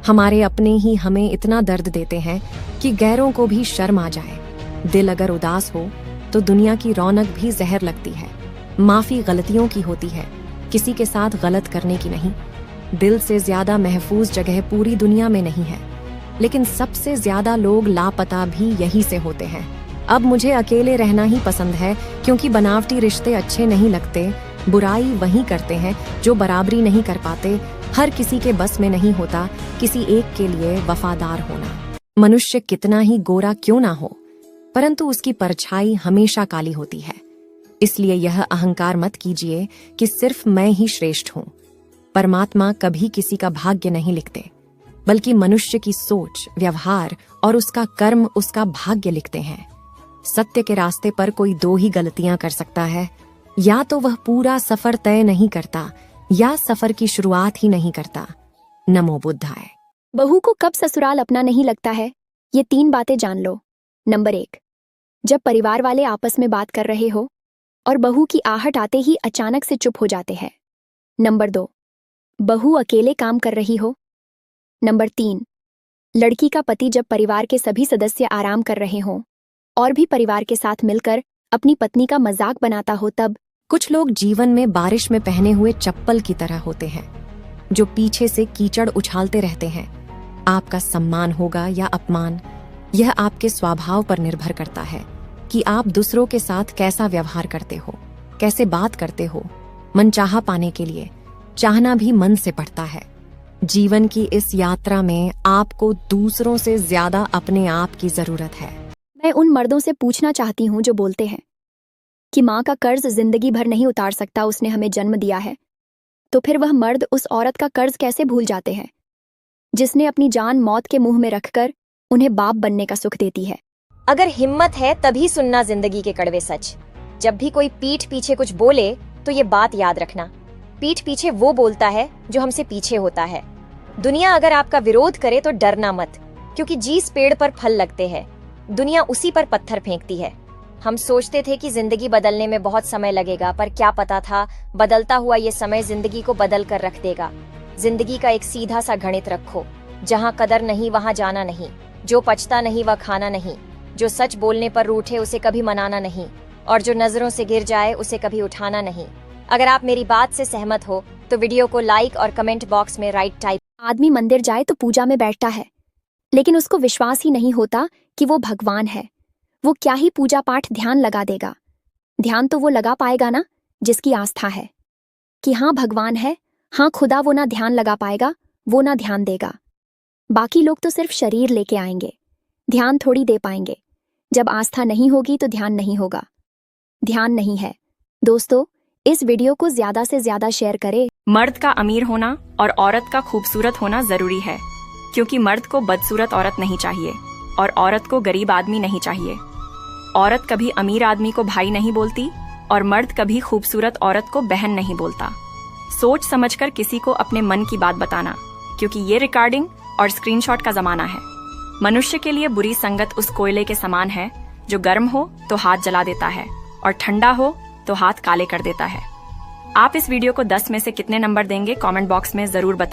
हमारे अपने ही हमें इतना दर्द देते हैं कि गैरों को भी शर्म आ जाए। दिल अगर उदास हो तो दुनिया की रौनक भी जहर लगती है। माफी गलतियों की होती है, किसी के साथ गलत करने की नहीं। दिल से ज्यादा महफूज जगह पूरी दुनिया में नहीं है, लेकिन सबसे ज्यादा लोग लापता भी यहीं से होते हैं। अब मुझे अकेले रहना ही पसंद है, क्योंकि बनावटी रिश्ते अच्छे नहीं लगते। बुराई वही करते हैं जो बराबरी नहीं कर पाते। हर किसी के बस में नहीं होता किसी एक के लिए वफादार होना। मनुष्य कितना ही गोरा क्यों ना हो, परंतु उसकी परछाई हमेशा काली होती है। इसलिए यह अहंकार मत कीजिए कि सिर्फ मैं ही श्रेष्ठ हूं। परमात्मा कभी किसी का भाग्य नहीं लिखते, बल्कि मनुष्य की सोच, व्यवहार और उसका कर्म उसका भाग्य लिखते हैं। सत्य के रास्ते पर कोई दो ही गलतियां कर सकता है, या तो वह पूरा सफर तय नहीं करता, या सफर की शुरुआत ही नहीं करता। नमो बुद्धाय। बहू को कब ससुराल अपना नहीं लगता है, ये 3 बातें जान लो। नंबर 1, जब परिवार वाले आपस में बात कर रहे हो और बहू की आहट आते ही अचानक से चुप हो जाते हैं। नंबर 2, बहू अकेले काम कर रही हो। नंबर 3, लड़की का पति जब परिवार के सभी सदस्य आराम कर रहे हों और भी परिवार के साथ मिलकर अपनी पत्नी का मजाक बनाता हो तब। कुछ लोग जीवन में बारिश में पहने हुए चप्पल की तरह होते हैं, जो पीछे से कीचड़ उछालते रहते हैं। आपका सम्मान होगा या अपमान, यह आपके स्वभाव पर निर्भर करता है कि आप दूसरों के साथ कैसा व्यवहार करते हो, कैसे बात करते हो। मनचाहा पाने के लिए चाहना भी मन से पड़ता है। जीवन की इस यात्रा में आपको दूसरों से ज्यादा अपने आप की जरूरत है। मैं उन मर्दों से पूछना चाहती हूँ जो बोलते हैं कि माँ का कर्ज जिंदगी भर नहीं उतार सकता, उसने हमें जन्म दिया है। तो फिर वह मर्द उस औरत का कर्ज कैसे भूल जाते हैं जिसने अपनी जान मौत के मुंह में रखकर उन्हें बाप बनने का सुख देती है। अगर हिम्मत है तभी सुनना जिंदगी के कड़वे सच। जब भी कोई पीठ पीछे कुछ बोले तो ये बात याद रखना, पीठ पीछे वो बोलता है जो हमसे पीछे होता है। दुनिया अगर आपका विरोध करे तो डरना मत, क्योंकि जिस पेड़ पर फल लगते हैं दुनिया उसी पर पत्थर फेंकती है। हम सोचते थे कि जिंदगी बदलने में बहुत समय लगेगा, पर क्या पता था बदलता हुआ ये समय जिंदगी को बदल कर रख देगा। जिंदगी का एक सीधा सा गणित रखो, जहाँ कदर नहीं वहाँ जाना नहीं, जो पचता नहीं वह खाना नहीं, जो सच बोलने पर रूठे उसे कभी मनाना नहीं, और जो नजरों से गिर जाए उसे कभी उठाना नहीं। अगर आप मेरी बात से सहमत हो तो वीडियो को लाइक और कमेंट बॉक्स में राइट टाइप। आदमी मंदिर जाए तो पूजा में बैठता है, लेकिन उसको विश्वास ही नहीं होता कि वो भगवान है। वो क्या ही पूजा पाठ ध्यान लगा देगा। ध्यान तो वो लगा पाएगा ना जिसकी आस्था है कि हाँ भगवान है, हाँ खुदा। वो ना ध्यान लगा पाएगा, वो ना ध्यान देगा। बाकी लोग तो सिर्फ शरीर लेके आएंगे, ध्यान थोड़ी दे पाएंगे। जब आस्था नहीं होगी तो ध्यान नहीं होगा। ध्यान नहीं है। दोस्तों, इस वीडियो को ज्यादा से ज्यादा शेयर करें। मर्द का अमीर होना और औरत का खूबसूरत होना जरूरी है, क्योंकि मर्द को बदसूरत औरत नहीं चाहिए और औरत को गरीब आदमी नहीं चाहिए। औरत कभी अमीर आदमी को भाई नहीं बोलती और मर्द कभी खूबसूरत औरत को बहन नहीं बोलता। सोच समझकर किसी को अपने मन की बात बताना, क्योंकि ये रिकॉर्डिंग और स्क्रीनशॉट का जमाना है। मनुष्य के लिए बुरी संगत उस कोयले के समान है जो गर्म हो तो हाथ जला देता है और ठंडा हो तो हाथ काले कर देता है। आप इस वीडियो को 10 में से कितने नंबर देंगे कमेंट बॉक्स में जरूर बताएं।